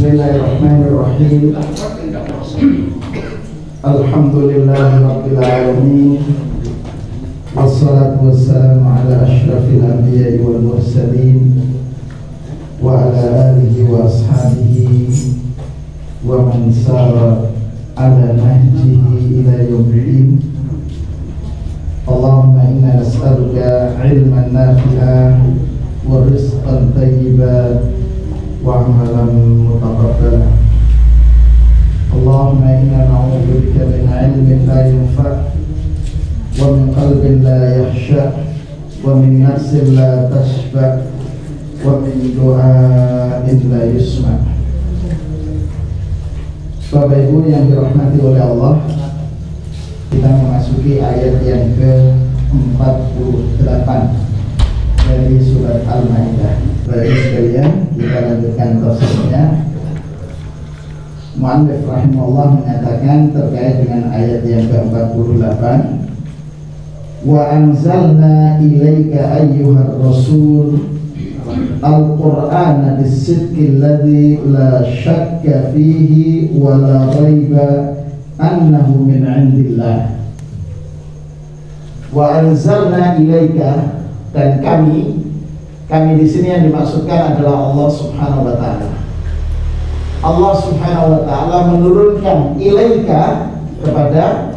Bismillahirrahmanirrahim. Alhamdulillahirabbil alamin. Wassalatu wassalamu ala asyrafil anbiya'i wal mursalin wa ala alihi wa ashabihi wa man sara ala nahjihi ila yaumil. Allahumma inna nas'aluka ilman nafi'a wa rizqan thayyiban wa amalan mutaqabbala. Allahumma inna na'udzubika min 'ilmin la yanfa' wa min qalbin la yakhsha' wa min nafsin la tashba' wa min du'ain la yusma'. Bapak Ibu yang dirahmati oleh Allah, kita memasuki ayat yang ke-48 dari surat Al-Maidah. Bapak sekalian, kita lanjutkan tafsirnya. Mu'allif rahimahullah menyatakan terkait dengan ayat yang ke-48, wa anzalna ilaika ayyuhar rasul al-Qur'ana bis-sidqi alladhi la syakka fihi wa la raiba annahu min 'indillah. Wa anzalna ilaika, dan kami di sini yang dimaksudkan adalah Allah Subhanahu wa taala. Allah Subhanahu wa taala menurunkan ilaika kepada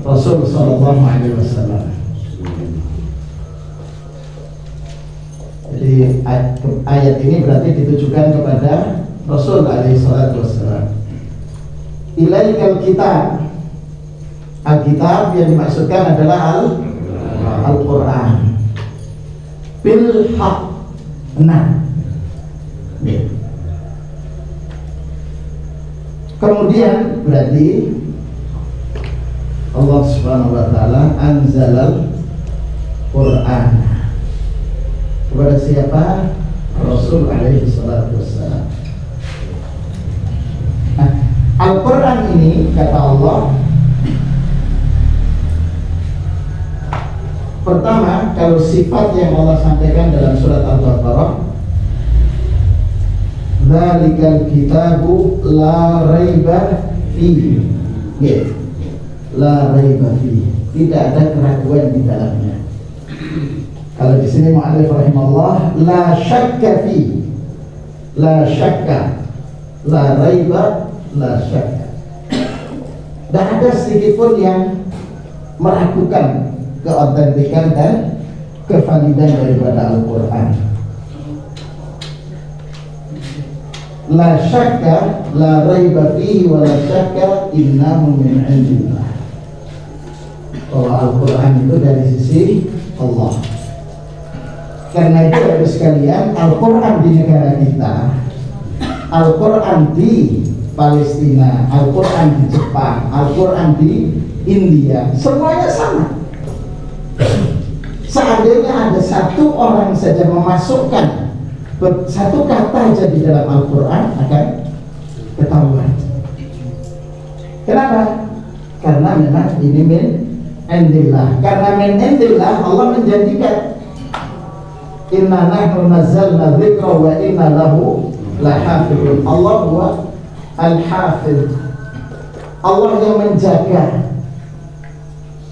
Rasul sallallahu alaihi wasallam. Jadi ayat ini berarti ditujukan kepada Rasul alaihi salatu wasallam. Ilaikal kitab. Al-kitab yang dimaksudkan adalah Al-Qur'an. Bil haq. Nah, kemudian berarti Allah Subhanahu wa taala anzalal Qur'an kepada siapa? Rasul alaihi salatu wassalam. Nah, Al-Qur'an ini kata Allah, pertama, kalau sifat yang Allah sampaikan dalam surat Al-Baqarah, dzalikal kitabu la raiba fihi. Ya, la raiba fihi. Tidak ada keraguan di dalamnya. Kalau di sini mu'allif rahimahullah, la syakka fihi. La syakka. La raiba, la syakka. Dan ada sedikit pun yang meragukan keautentikan dan kevalidan daripada Al-Quran. La syakka, la raiba fihi wa la syakka innahu min 'indillah. Bahwa Al-Quran itu dari sisi Allah. Karena itu Bapak sekalian, Al-Quran di negara kita, Al-Quran di Palestina, Al-Quran di Jepang, Al-Quran di India, semuanya sama. Seandainya ada satu orang saja memasukkan satu kata aja di dalam Al-Quran, akan ketahuan. Kenapa? Karena memang ini min indillah. Karena min indillah, Allah menjanjikan inna nahnu nazzalna dzikra wa inna lahu lahafizun. Allah huwa al-hafiz. Allah yang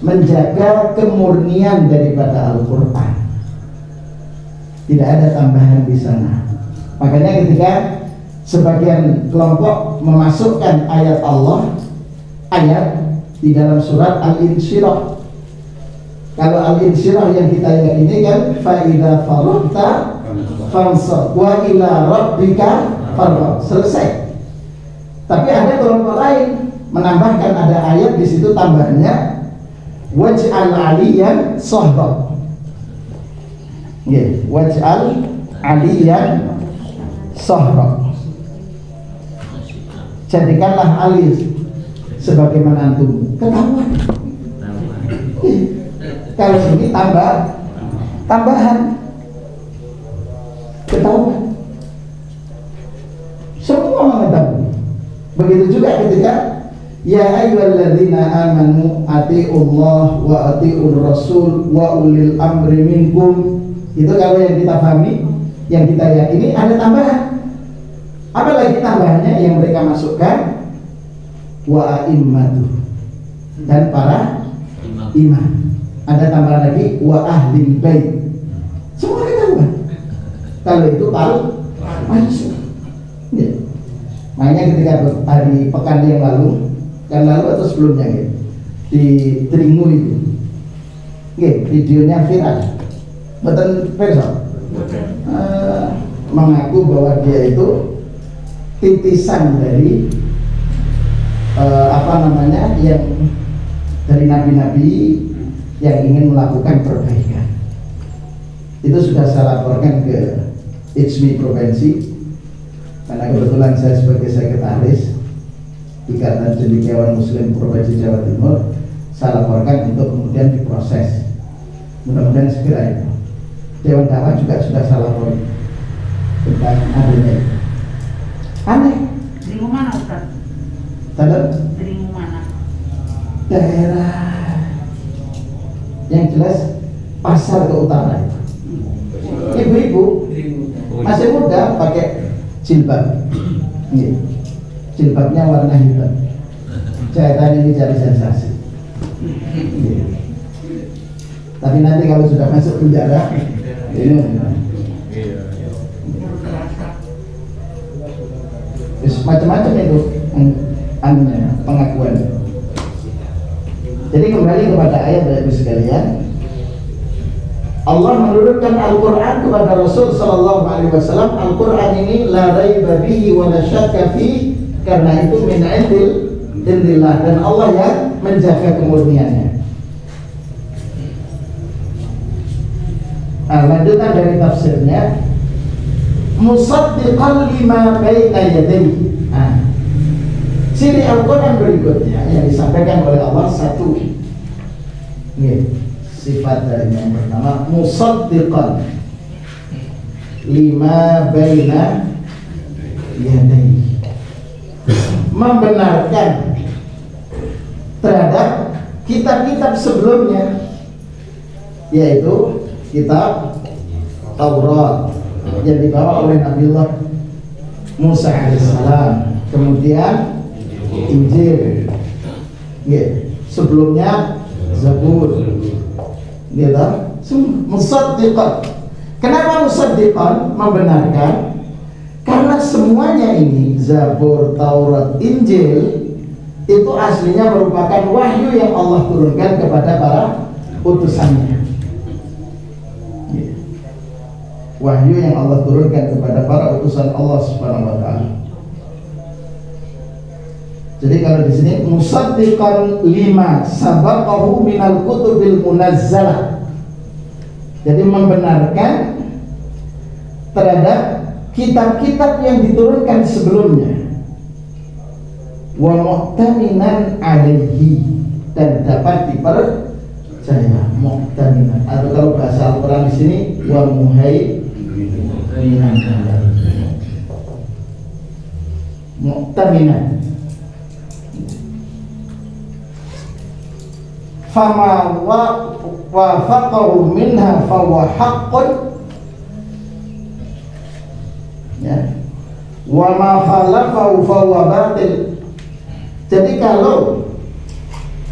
menjaga kemurnian daripada Al-Quran. Tidak ada tambahan di sana. Makanya ketika sebagian kelompok memasukkan ayat Allah, ayat di dalam surat Al-Insyirah. Kalau Al-Insyirah yang kita yakini kan, fa idza faraghta fansab wa ila rabbika farghab. Selesai. Tapi ada kelompok lain menambahkan, ada ayat di situ tambahannya, waj'al 'aliyan sahra. Nggih, waj'al 'aliyan sahra. Jadikanlah Ali sebagai menantu. Ketahuan. Kalau ini tambahan. Ketahuan. Semua mengetahui. Begitu juga ketika ya ayyuhalladzina amanu atiiullah wa atiiur rasul wa ulil amri minkum. Itu kalau yang kita pahami, yang kita yakini, ada tambahan. Apalagi tambahannya yang mereka masukkan wa a'immatu, dan para imam. Ada tambahan lagi wa ahli bait. Semua ketahuan kalau itu palsu. Ya. Makanya ketika hari pekan yang lalu atau sebelumnya ya, di Dringu itu videonya viral, betul Verso, mengaku bahwa dia itu titisan dari yang dari nabi-nabi yang ingin melakukan perbaikan. Itu sudah saya laporkan ke ICMI provinsi, karena kebetulan saya sebagai sekretaris Ikatan Cendekiawan Muslim Provinsi Jawa Timur, saya laporkan untuk kemudian diproses. Mudah-mudahan segera itu. Dewan Dakwah juga sudah saya laporkan tentang adanya itu. Aneh. Di mana Ustaz? Di mana? Daerah yang jelas pasar ke utara itu. Ibu-ibu masih muda pakai jilbab. Jilbabnya warna hitam. Jahitan ini cari sensasi. Tapi nanti kalau sudah masuk penjara, ini macam-macam itu pengakuan. Jadi kembali kepada ayat dari sekalian, Allah menurunkan Al-Quran kepada Rasul Sallallahu Alaihi Wasallam. Al-Quran ini la raiba bihi wa la syakka fihi, karena itu min indillah, dan Allah yang menjaga kemurniannya. Lanjutan dari tafsirnya, musaddiqan lima baina yadayhi. Ciri Al-Quran berikutnya yang disampaikan oleh Allah satu, sifat dari yang pertama, musaddiqan lima baina yadayhi, membenarkan terhadap kitab-kitab sebelumnya, yaitu kitab Taurat yang dibawa oleh Nabiullah Musa alaihissalam, kemudian Injil, sebelumnya Zabur, musaddiqan. Kenapa musaddiqan? Membenarkan, karena semuanya ini, Zabur, Taurat, Injil, itu aslinya merupakan wahyu yang Allah turunkan kepada para utusannya. Wahyu yang Allah turunkan kepada para utusan Allah Subhanahu wa taala. Jadi kalau di sini musaddiqan lima sabaqahu minal kutubil munazzalah. Jadi membenarkan terhadap kitab-kitab yang diturunkan sebelumnya. Wa mu'taminan alaihi, dan dapat dipercaya. Mu'taminan, atau kalau bahasa Al-Quran di sini wa muhaiminan alaihi. Mu'taminan. Fama wafaqahu minha fahuwa haqqun, ya, wa ma khalafahu fahuwa batil. Jadi kalau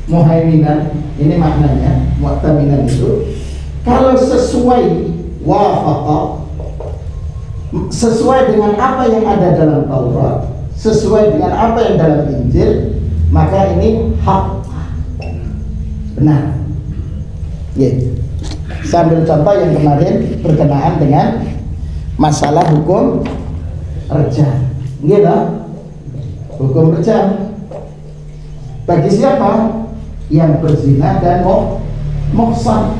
muhaiminan ini maknanya, mu'taminan itu kalau sesuai, wafaqa sesuai dengan apa yang ada dalam Taurat, sesuai dengan apa yang dalam Injil, maka ini hak, benar. Sambil contoh yang kemarin berkenaan dengan masalah hukum rejam, hukum rejam bagi siapa yang berzina dan muhsan.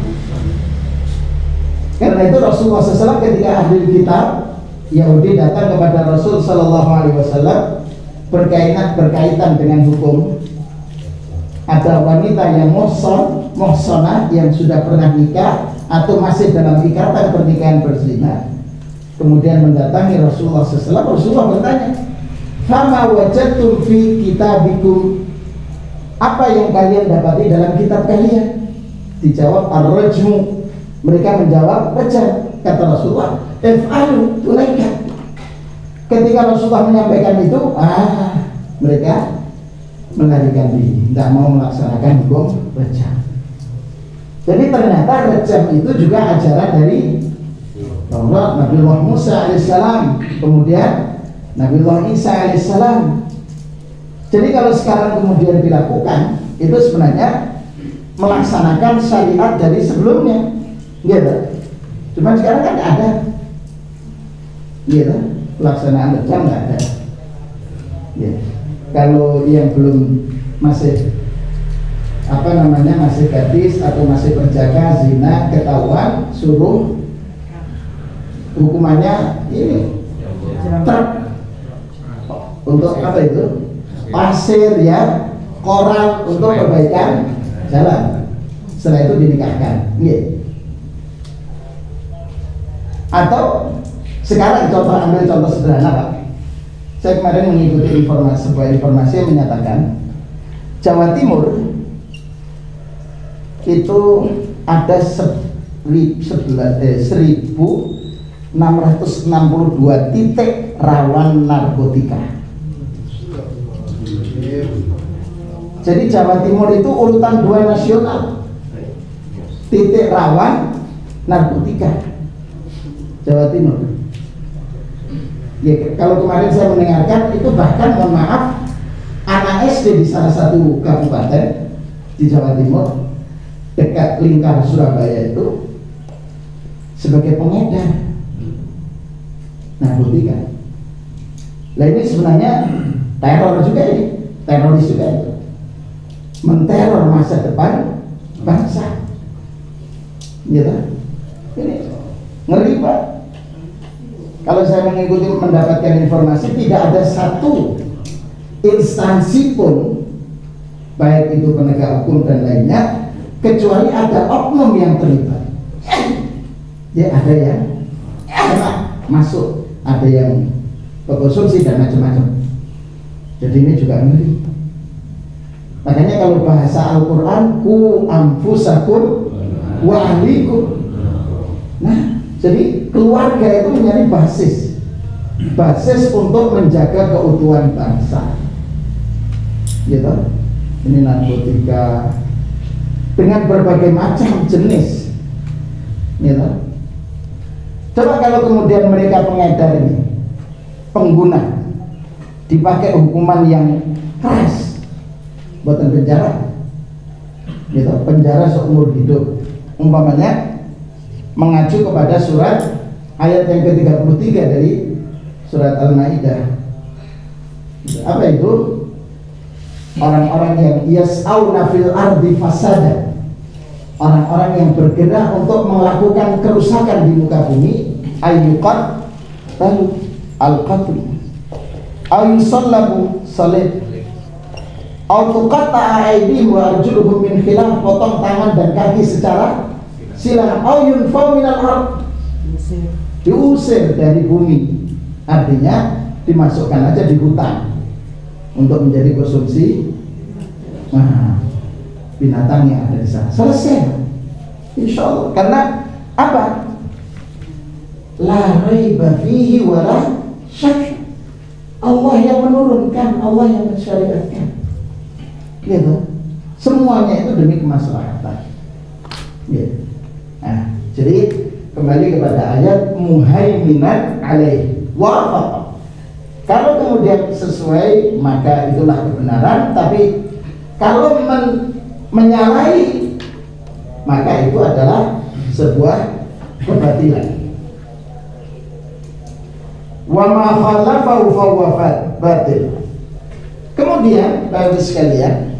Karena itu Rasulullah SAW ketika ahli kitab Yahudi datang kepada Rasul Sallallahu Alaihi Wasallam berkaitan dengan hukum, ada wanita yang muhsanah yang sudah pernah nikah atau masih dalam ikatan pernikahan berzina, kemudian mendatangi Rasulullah SAW. Rasulullah bertanya, fama wajadtum fi kitabikum, apa yang kalian dapati dalam kitab kalian? Dijawab ar-rajmu. Mereka menjawab rejam. Kata Rasulullah, if'alu, tunaikan. Ketika Rasulullah menyampaikan itu, mereka melarikan diri, tidak mau melaksanakan hukum rejam. Jadi ternyata rejam itu juga ajaran dari Allah, Nabiullah Musa alaihissalam, kemudian Nabiullah Isa alaihissalam. Jadi kalau sekarang kemudian dilakukan, itu sebenarnya melaksanakan syariat dari sebelumnya, gitu. Cuma sekarang kan ada, gitu, pelaksanaan rejam nggak ada. Ya. Kalau yang belum masih masih gadis atau masih berjaga zina ketahuan, suruh hukumannya ini truk untuk apa itu, pasir ya, koral untuk perbaikan jalan. Setelah itu dinikahkan, atau sekarang ambil contoh sederhana Pak. Saya kemarin mengikuti sebuah informasi yang menyatakan Jawa Timur itu ada 1.662 titik rawan narkotika. Jadi Jawa Timur itu urutan 2 nasional titik rawan narkotika, Jawa Timur. Ya, kalau kemarin saya mendengarkan itu bahkan, mohon maaf, anak SD di salah satu kabupaten di Jawa Timur dekat lingkar Surabaya itu sebagai pengedar narkotika. Nah ini sebenarnya teror juga, ini teroris juga itu, menteror masa depan bangsa, gitu. Ini ngeri Pak. Kalau saya mendapatkan informasi, tidak ada satu instansi pun, baik itu penegak hukum dan lainnya, kecuali ada oknum yang terlibat. Ya ada yang masuk, ada yang berkonsumsi dan macam-macam. Jadi ini juga ngeri. Makanya kalau bahasa Al-Quran, ku anfusakum wa ahlikum. Nah, jadi keluarga itu menjadi basis untuk menjaga keutuhan bangsa, gitu. Ini narkotika dengan berbagai macam jenis, gitu. Coba kalau kemudian mereka pengedar ini, pengguna, dipakai hukuman yang keras, buatan penjara, gitu, penjara seumur hidup, umpamanya mengacu kepada surat ayat yang ke-33 dari surat Al-Maidah. Apa itu? Orang-orang yang yas'auna fil ardi fasada, orang-orang yang bergerak untuk melakukan kerusakan di muka bumi, ayyuqat lalu al-qatl ayyusallabu salib autuqatta'a aydihim wa arjuluhum min khilaf, potong tangan dan kaki secara silang, ayyunfau minal ard, diusir dari bumi, artinya dimasukkan aja di hutan untuk menjadi konsumsi binatang yang ada di sana. Selesai, insya Allah. Karena apa? La raiba fihi wa la syak. Allah yang menurunkan, Allah yang mensyariatkan, gitu. Semuanya itu demi kemaslahatan, gitu. Nah, jadi kembali kepada ayat muhaiminan alaih wa. Kalau kemudian sesuai, maka itulah kebenaran. Tapi kalau menyalahi, maka itu adalah sebuah kebatilan. Wa ma khalafahu fa huwa batil. Kemudian Bapak sekalian,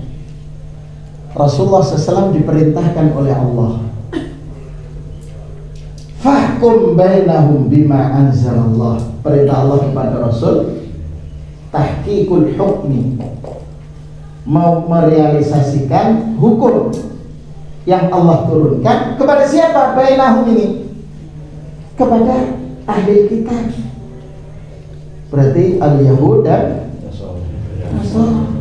Rasulullah SAW diperintahkan oleh Allah, fahkum bainahum bima anzalallah. Perintah Allah kepada Rasul, tahqiqul hukmi, mau merealisasikan hukum yang Allah turunkan kepada siapa? Bainahum ini, kepada ahli kitab, berarti al-Yahud dan Nasrani,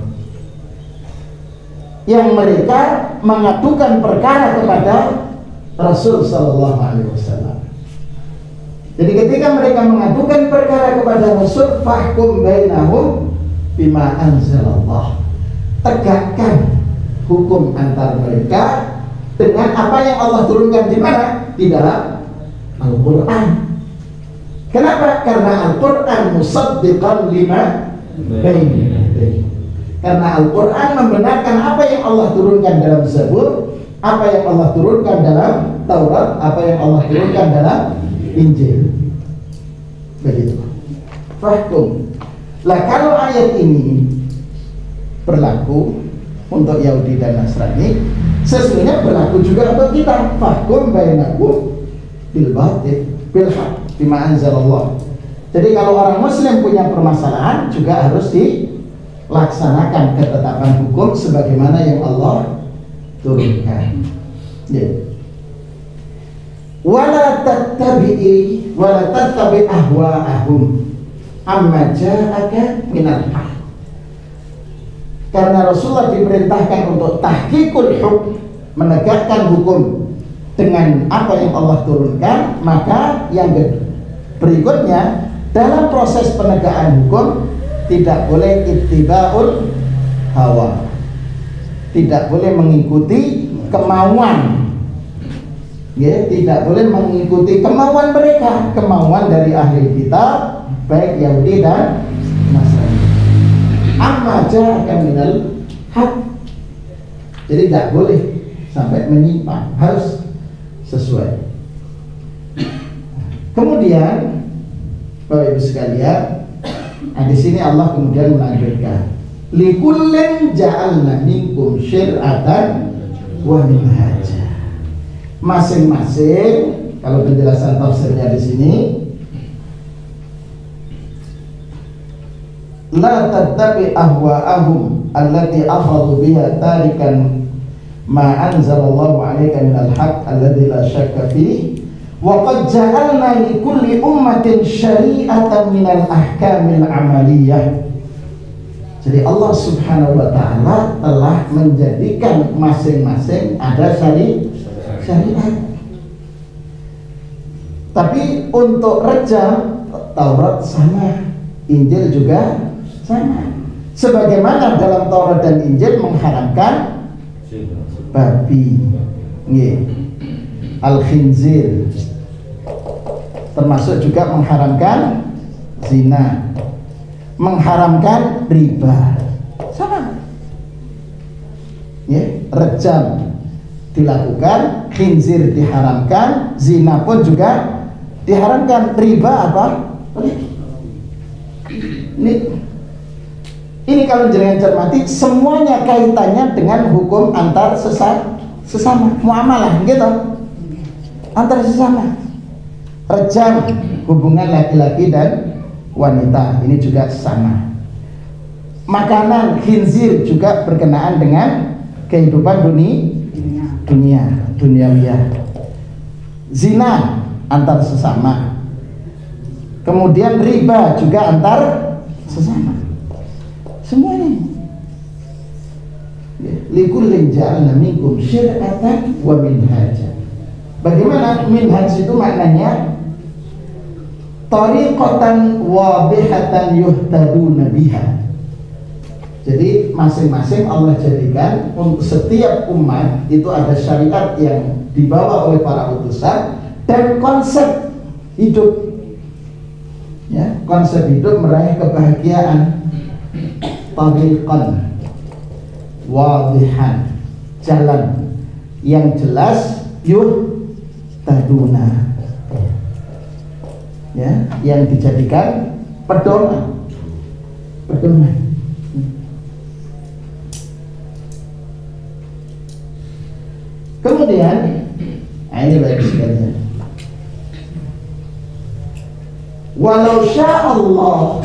yang mereka mengadukan perkara kepada Rasul Sallallahu Alaihi Wasallam. Jadi ketika mereka mengadukan perkara kepada Rasul, fahkum bainahum bima anzalallah. Tegakkan hukum antar mereka dengan apa yang Allah turunkan di mana? Di dalam Al-Quran. Kenapa? Karena Al-Quran musaddiqan lima baina. Karena Al-Quran membenarkan apa yang Allah turunkan dalam Zabur, apa yang Allah turunkan dalam Taurat, apa yang Allah turunkan dalam Injil. Begitu. Fahkum. Lah kalau ayat ini berlaku untuk Yahudi dan Nasrani, sesungguhnya berlaku juga untuk kita. Fahkum bainakum bil batil bil haq bima anzalallah. Jadi kalau orang Muslim punya permasalahan juga harus dilaksanakan ketetapan hukum sebagaimana yang Allah turunkan. Ya. Wala tattabi ahwa'ahum amma ja'aka minal haq. Karena Rasulullah diperintahkan untuk tahqiqul hukm, menegakkan hukum dengan apa yang Allah turunkan, maka yang berikutnya dalam proses penegakan hukum tidak boleh ittiba'ul hawa, tidak boleh mengikuti kemauan, ya, tidak boleh mengikuti kemauan mereka, kemauan dari ahli kitab baik Yahudi dan Nasrani. Amma ja'aka minal haq. Jadi tidak boleh sampai menyimpang, harus sesuai. Kemudian Bapak Ibu sekalian, di sini Allah kemudian melanjutkan, likullin ja'alna minkum syir'atan wa minhaja. Masing-masing, kalau penjelasan tafsirnya di sini, la tattabi ahwa'ahum allati akhadhu biha tarikan ma anzalallahu 'alaika minal haqq alladzi la syakka fihi wa qad ja'alna li kulli ummatin syari'atan minal ahkamil amaliyah. Jadi Allah Subhanahu wa taala telah menjadikan masing-masing ada syariat. Tapi untuk rejam Taurat sama, Injil juga sama. Sebagaimana dalam Taurat dan Injil mengharamkan babi, al-khinzir, termasuk juga mengharamkan zina, mengharamkan riba, sama. Rejam dilakukan, khinzir diharamkan, zina pun juga diharamkan, riba apa? Ini kalau jenengan cermati, semuanya kaitannya dengan hukum antar sesama, muamalah gitu, antar sesama. Rejam, hubungan laki-laki dan wanita, ini juga sama. Makanan khinzir juga berkenaan dengan kehidupan duniawiyah. Zina antar sesama. Kemudian riba juga antar sesama. Semuanya. Likullin ja'alna minkum syir'atan wa minhaja. Bagaimana minhaj itu maknanya? Tariqatan wadihatan yuhtaduna biha. Jadi masing-masing Allah jadikan untuk setiap umat itu ada syariat yang dibawa oleh para utusan dan konsep hidup. Ya, konsep hidup meraih kebahagiaan. Tariqan wadihan, jalan yang jelas, yuhtaduna, ya, yang dijadikan pedoman. Kemudian, ini baik sekalian. Walau sya'allah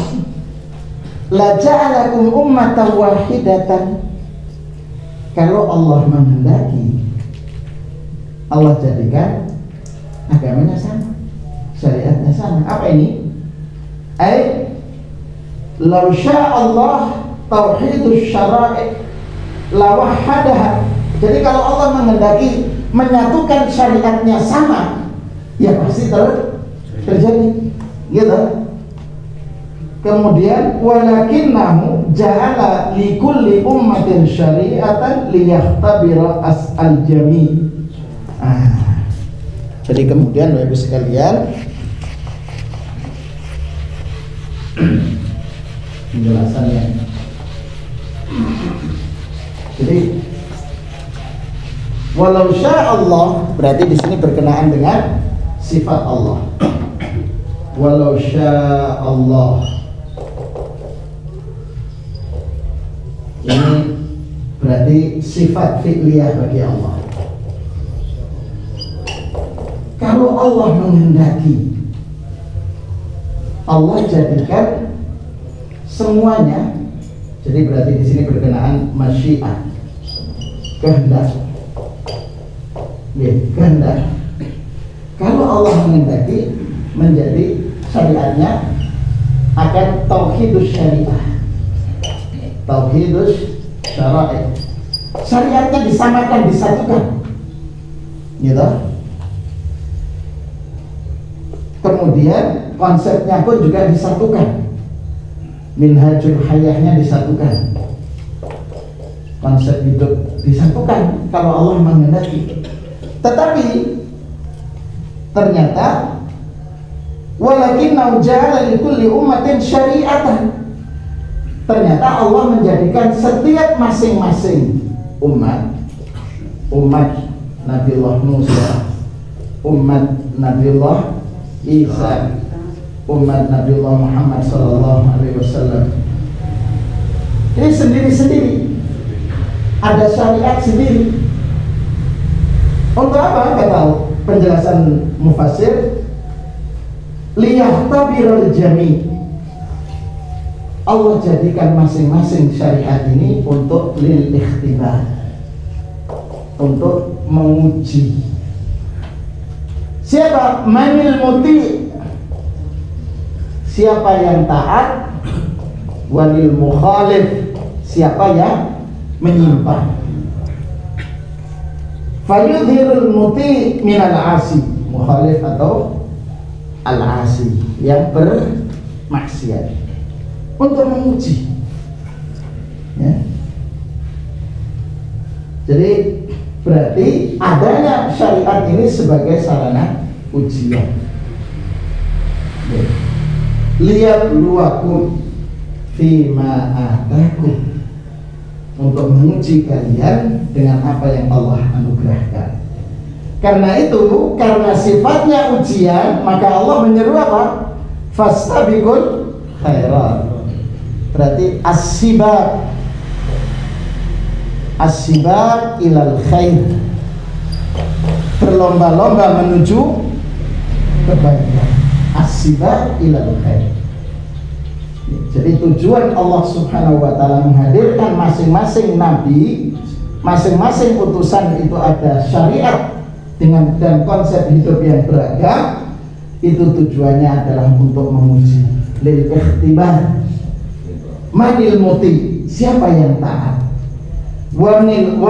la ja'alakum ummatan wahidatan. Kalau Allah menghendaki, Allah jadikan agamanya sama, syariatnya sama. Apa ini? Law sya'allah tauhidus syara'i la wahadaha. Jadi kalau Allah menghendaki menyatukan syariatnya sama, ya pasti terjadi, gitu. Kemudian walakinnahu ja'ala likulli ummatin syari'atan liyahtabira as'al jami'. Jadi kemudian Bapak Ibu sekalian, penjelasannya. Jadi walau sya Allah berarti di sini berkenaan dengan sifat Allah. Walau sya Allah ini berarti sifat fi'liyah bagi Allah. Kalau Allah menghendaki, Allah jadikan semuanya. Jadi berarti di sini berkenaan masyiah, kehendak. Ya, kehendak. Kalau Allah menghendaki, menjadi syariatnya akan tauhidus syariah, tauhidus syara'i. Syariatnya disamakan, disatukan, gitu. Kemudian konsepnya pun juga disatukan, minhajul hayahnya disatukan, konsep hidup disatukan kalau Allah menghendaki. Tetapi ternyata walakinnahu ja'ala likulli ummatin syari'atan, ternyata Allah menjadikan setiap masing-masing umat Nabiullah Musa, umat Nabiullah Isa, umat Nabiullah Muhammad SAW, ini sendiri-sendiri, ada syariat sendiri. Untuk apa? Kata penjelasan mufassir, liyahtabirul jami'. Allah jadikan masing-masing syariat ini untuk lil ikhtibar, untuk menguji. Siapa? Manil muti, siapa yang taat, walil mukhalif, siapa yang menyimpang. Fayudhirul muti minal asi, mukhalif atau al-asi, yang bermaksiat, untuk menguji, ya. Jadi berarti adanya syariat ini sebagai sarana ujian. Liyabluwakum fima atakum, untuk menguji kalian dengan apa yang Allah anugerahkan. Karena itu, karena sifatnya ujian, maka Allah menyeru apa? Fastabiqul khairat. Berarti as-sibaq ilal khair, berlomba-lomba menuju kebaikan. As-sibaq ilal khair. Jadi tujuan Allah Subhanahu wa ta'ala menghadirkan masing-masing nabi, masing-masing utusan itu ada syariat dengan dan konsep hidup yang beragam. Itu tujuannya adalah untuk menguji, lil ikhtibar. Manil muti, siapa yang taat, wa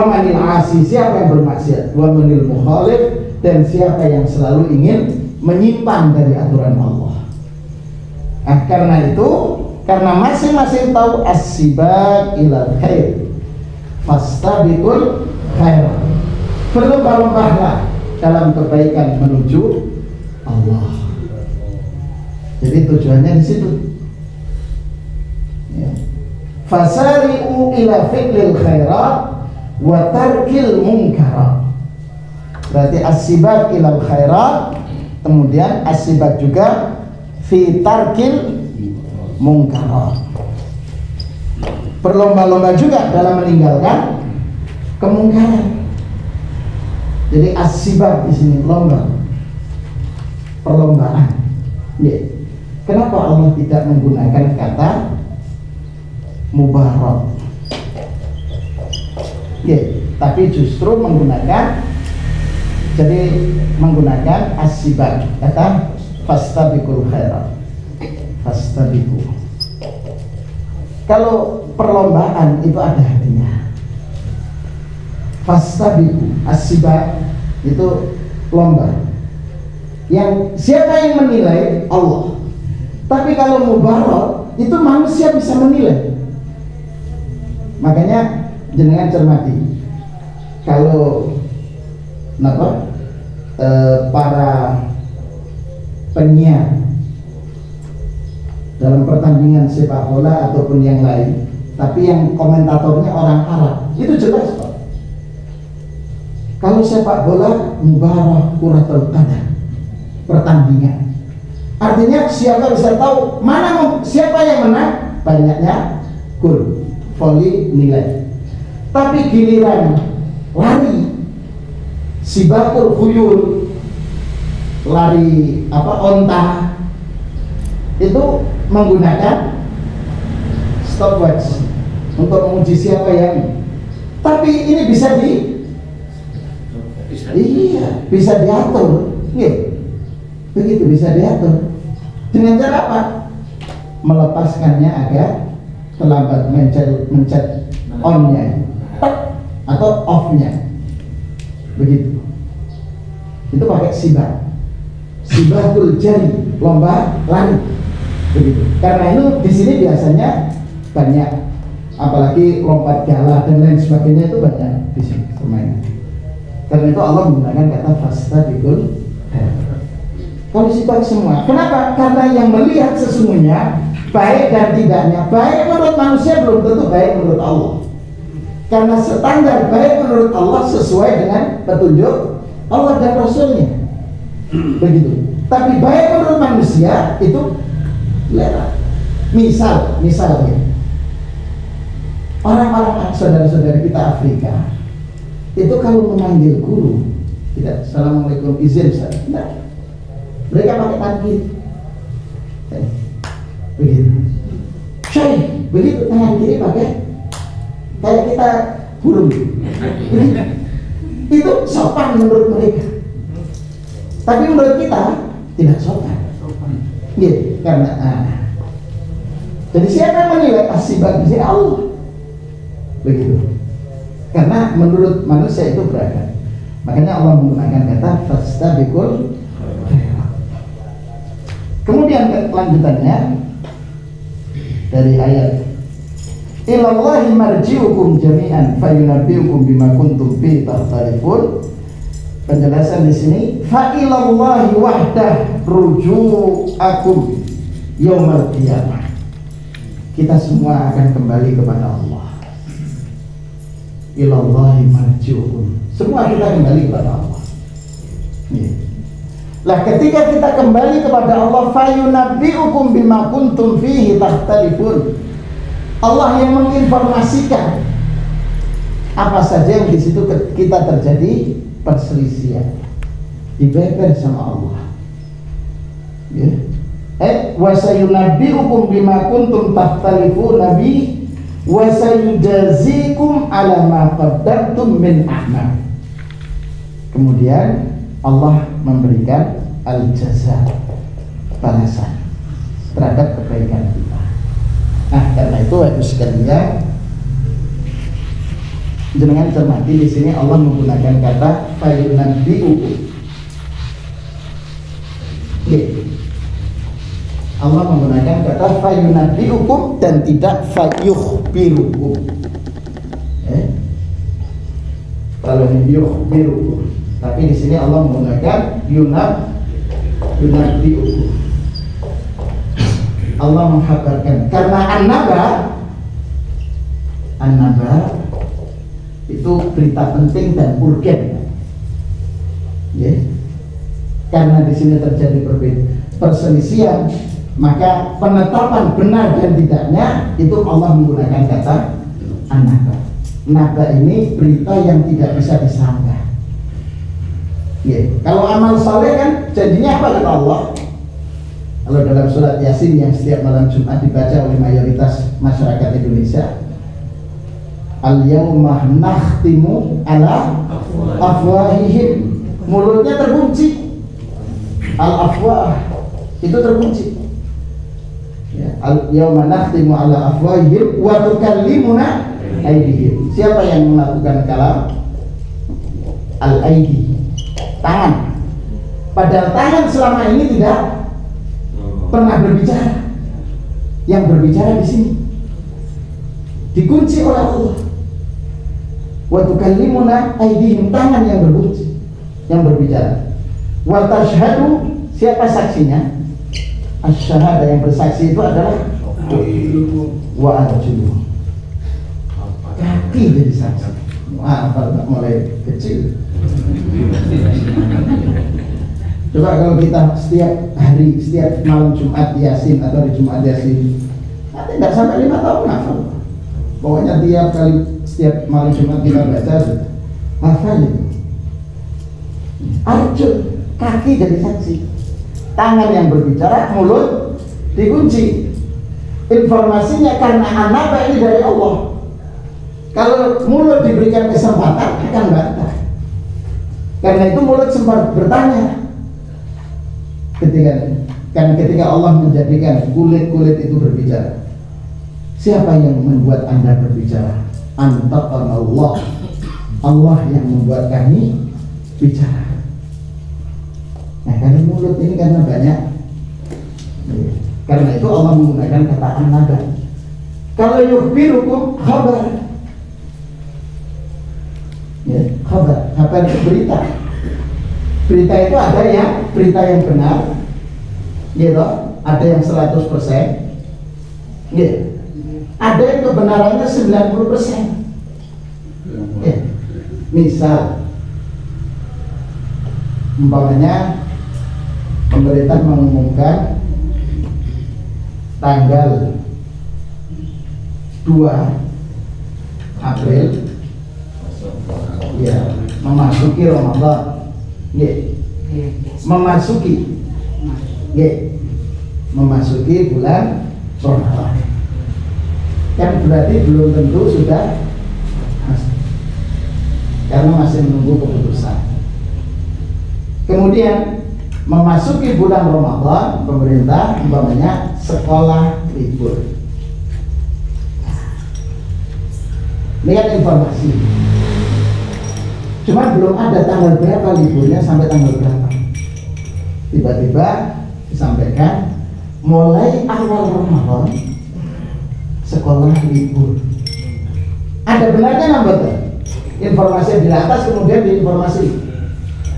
manil asi, siapa yang bermaksiat, wa manil mukhalif, dan siapa yang selalu ingin menyimpang dari aturan Allah. Nah, karena itu, karena masing-masing tahu as-sibaq ilal khair, fastabiqul khair, berlomba-lombalah dalam kebaikan menuju Allah. Jadi tujuannya di situ. Ya. Fasari'u ila fi'lil khairat wa tarkil munkarat. Berarti as-sibaq ilal khairat, kemudian as-sibaq juga fi tarkil munkarat. Berlomba-lomba juga dalam meninggalkan kemungkaran. Jadi as-sibaq di sini lomba, perlombaan. Ya. Kenapa Allah tidak menggunakan kata mubarak? Ya, tapi justru menggunakan as-sibaq, kata fastabiqul khairat. Fastabiqu. Kalau perlombaan itu ada hadiah. Fastabiqu, as-sibaq itu lomba. Yang siapa yang menilai? Allah. Tapi kalau mubarak itu manusia bisa menilai. Makanya jenengan cermati, kalau para penyiar dalam pertandingan sepak bola ataupun yang lain, tapi yang komentatornya orang Arab, itu jelas Pak. Kalau sepak bola mubarak kuratul qadar, pertandingan, artinya siapa bisa tahu siapa yang menang, banyaknya gol, volley, nilai. Tapi giliran lari, sibakul khuyul, lari onta, itu menggunakan stopwatch untuk menguji siapa yang. Tapi ini bisa diatur, begitu bisa diatur. Dengan cara apa? Melepaskannya agar terlambat mencet on-nya atau off-nya, begitu. Itu pakai sibakul jari, lomba lari, begitu. Karena itu di sini biasanya banyak, apalagi lompat gala dan lain sebagainya, itu banyak di sini permainan. Karena itu Allah menggunakan kata fastabiqul khairat. Kalau sibak semua, kenapa? Karena yang melihat sesungguhnya baik dan tidaknya, baik menurut manusia belum tentu baik menurut Allah. Karena standar baik menurut Allah sesuai dengan petunjuk Allah dan Rasulnya, begitu. Tapi baik menurut manusia itu selera. Misalnya orang-orang saudara-saudara kita Afrika itu kalau memanggil guru tidak assalamualaikum izin Ustaz, tidak, mereka pakai tangan kiri, begitu. Syekh, begitu, tangan kiri pakai kayak kita burung, begitu. Itu sopan menurut mereka, tapi menurut kita tidak sopan, gitu. Karena jadi siapa yang menilai asibak di sini? Allah, begitu. Karena menurut manusia itu beragam. Makanya Allah menggunakan kata fastabiqul khairat. Kemudian lanjutannya dari ayat ilallahi marji'ukum jami'an fayunabbi'ukum bima kuntum fi takhtalifun. Penjelasan di sini fa ilallahi wahdah ruju'akum yaumil qiyamah. Kita semua akan kembali kepada Allah. Ilallahi marji'ukum, semua kita kembali kepada Allah. Lah ketika kita kembali kepada Allah, fayunabbi'ukum bima kuntum fihi takhtalifun. Allah yang menginformasikan apa saja yang di situ kita terjadi perselisihan, dibeber sama Allah. Wa sayunabbi'ukum bima kuntum takhtalifun nabi wa sayujazikum ala ma qaddamtum min a'mal. Kemudian Allah memberikan al-jaza, balasan terhadap kebaikan kita. Nah, karena itu sekalian jenengan cermati di sini Allah menggunakan kata fayunabbi'ukum. Allah menggunakan kata fayunabbi'ukum dan tidak fayukhbirukum. Kalau yukhbirukum, tapi di sini Allah menggunakan yunabbi'ukum. Allah menghabarkan karena an-naba itu berita penting dan urgen. Karena di sini terjadi perselisihan, maka penetapan benar dan tidaknya itu Allah menggunakan kata an-naba. Naba ini berita yang tidak bisa disangka. Kalau amal saleh kan jadinya apa kata Allah? Kalau dalam surat Yasin yang setiap malam Jumat dibaca oleh mayoritas masyarakat Indonesia, al-yawma nakhtimu ala afwahihim, mulutnya terkunci, al-afwah itu terkunci. Al-yawma nakhtimu ala afwahihim wa tukallimuna aydihim. Siapa yang melakukan kalam? Al-aidi, tangan. Padahal tangan selama ini tidak pernah berbicara. Yang yang berbicara di sini. Dikunci oleh Allah. Wa tukallimuna aydihim, tangan yang berkunci, yang berbicara. Wa tashhadu, siapa saksinya? Asyhada, yang bersaksi itu adalah wa arjuluhum, kaki jadi saksi. Mulai kecil. Coba kalau kita setiap hari, setiap malam Jumat Yasin atau hari Jumat Yasin, nanti tidak sampai 5 tahun hafal. Pokoknya tiap kali, setiap malam Jumat kita baca, hafal itu. Arjul, kaki jadi saksi, tangan yang berbicara, mulut dikunci. Informasinya karena anak ini dari Allah. Kalau mulut diberikan kesempatan akan bantah. Karena itu mulut sempat bertanya. Ketika Allah menjadikan kulit-kulit itu berbicara, siapa yang membuat Anda berbicara? Antaqana Allah. Allah yang membuat kami bicara. Nah, karena mulut ini karena banyak. Karena itu Allah menggunakan kata an-naba. Kalau yukhbirukum khabar. Ya, kabar itu berita. Berita itu ada yang berita yang benar, gitu. Ada yang 100%, gitu. Ada yang kebenarannya 90%. Ya. Misal, umpamanya pemerintah mengumumkan tanggal 2 April ya memasuki Ramadan, memasuki bulan Ramadan, kan berarti belum tentu sudah masuk, karena masih menunggu keputusan. Kemudian memasuki bulan Ramadan, pemerintah umpamanya sekolah libur. Ini kan informasi. Cuma belum ada tanggal berapa liburnya sampai tanggal berapa. Tiba-tiba disampaikan mulai awal Ramadan sekolah libur. Ada benarnya nambah informasi di atas, kemudian diinformasi.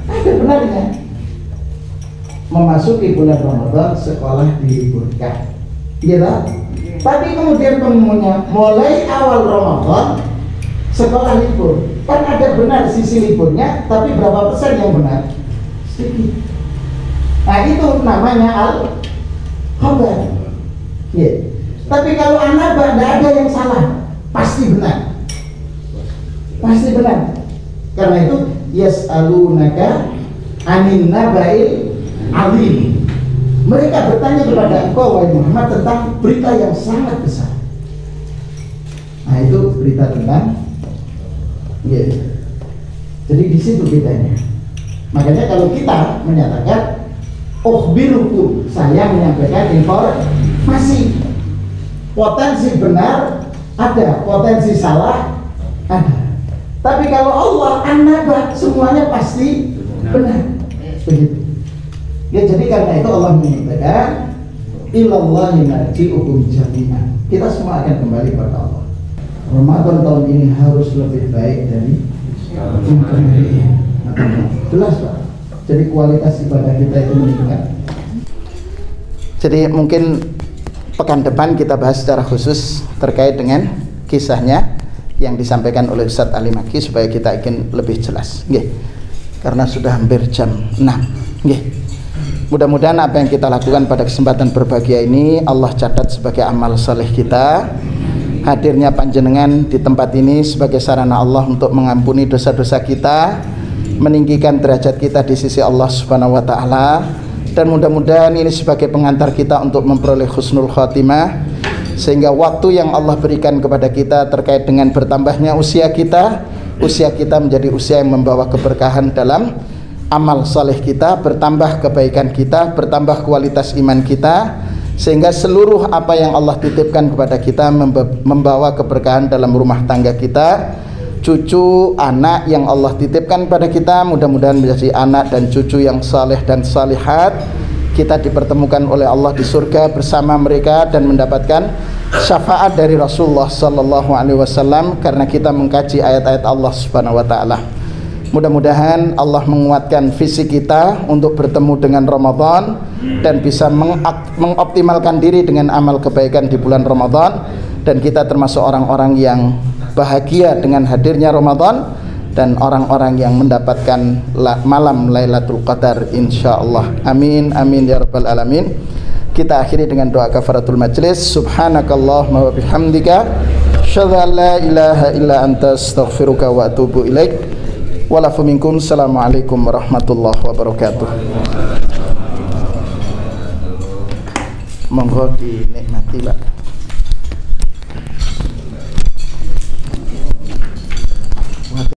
Ada benarnya. Memasuki bulan Ramadan sekolah diliburkan. Gitu? Tapi kemudian pengumumannya mulai awal Ramadan sekolah libur. Kan ada benar sisi liburnya, tapi berapa persen yang benar? Sedikit. Nah, itu namanya al-khabar. Ya. Tapi kalau an-naba tidak ada yang salah, pasti benar. Pasti benar. Karena itu yas'alunaka anin naba'il azim. Mereka bertanya kepada engkau wahai Muhammad tentang berita yang sangat besar. Nah, itu berita tentang jadi di situ bedanya. Makanya kalau kita menyatakan ukhbirukum, saya menyampaikan informasi, potensi benar ada, potensi salah ada. Tapi kalau Allah an-naba, semuanya pasti benar. Begitu. Ya, jadi karena itu Allah menyatakan ilallahi marji'ukum jami'an. Kita semua akan kembali kepada Allah. Ramadan tahun ini harus lebih baik dari kemarin. Jelas Pak. Jadi kualitas ibadah kita itu meningkat. Jadi mungkin pekan depan kita bahas secara khusus terkait dengan kisahnya yang disampaikan oleh Ustadz Ali Maki supaya kita ingin lebih jelas. Nggih. Karena sudah hampir jam 6. Nggih. Mudah-mudahan apa yang kita lakukan pada kesempatan berbahagia ini Allah catat sebagai amal saleh kita. Hadirnya panjenengan di tempat ini sebagai sarana Allah untuk mengampuni dosa-dosa kita, meninggikan derajat kita di sisi Allah Subhanahu wa taala, dan mudah-mudahan ini sebagai pengantar kita untuk memperoleh husnul khotimah, sehingga waktu yang Allah berikan kepada kita terkait dengan bertambahnya usia kita menjadi usia yang membawa keberkahan dalam amal saleh kita, bertambah kebaikan kita, bertambah kualitas iman kita, sehingga seluruh apa yang Allah titipkan kepada kita membawa keberkahan dalam rumah tangga kita. Cucu, anak yang Allah titipkan kepada kita mudah-mudahan menjadi anak dan cucu yang saleh dan salihat. kita dipertemukan oleh Allah di surga bersama mereka dan mendapatkan syafaat dari Rasulullah sallallahu alaihi wasallam karena kita mengkaji ayat-ayat Allah Subhanahu wa taala. Mudah-mudahan Allah menguatkan visi kita untuk bertemu dengan Ramadan dan bisa mengoptimalkan diri dengan amal kebaikan di bulan Ramadan, dan kita termasuk orang-orang yang bahagia dengan hadirnya Ramadan dan orang-orang yang mendapatkan malam Lailatul Qadar insyaallah. Amin amin ya rabbal alamin. Kita akhiri dengan doa kafaratul majlis. Subhanakallahumma wa bihamdika asyhadu an la ilaha illa anta astaghfiruka wa atubu ilaik. Walafu minkum. Assalamualaikum warahmatullahi wabarakatuh. Monggo dinikmati Pak.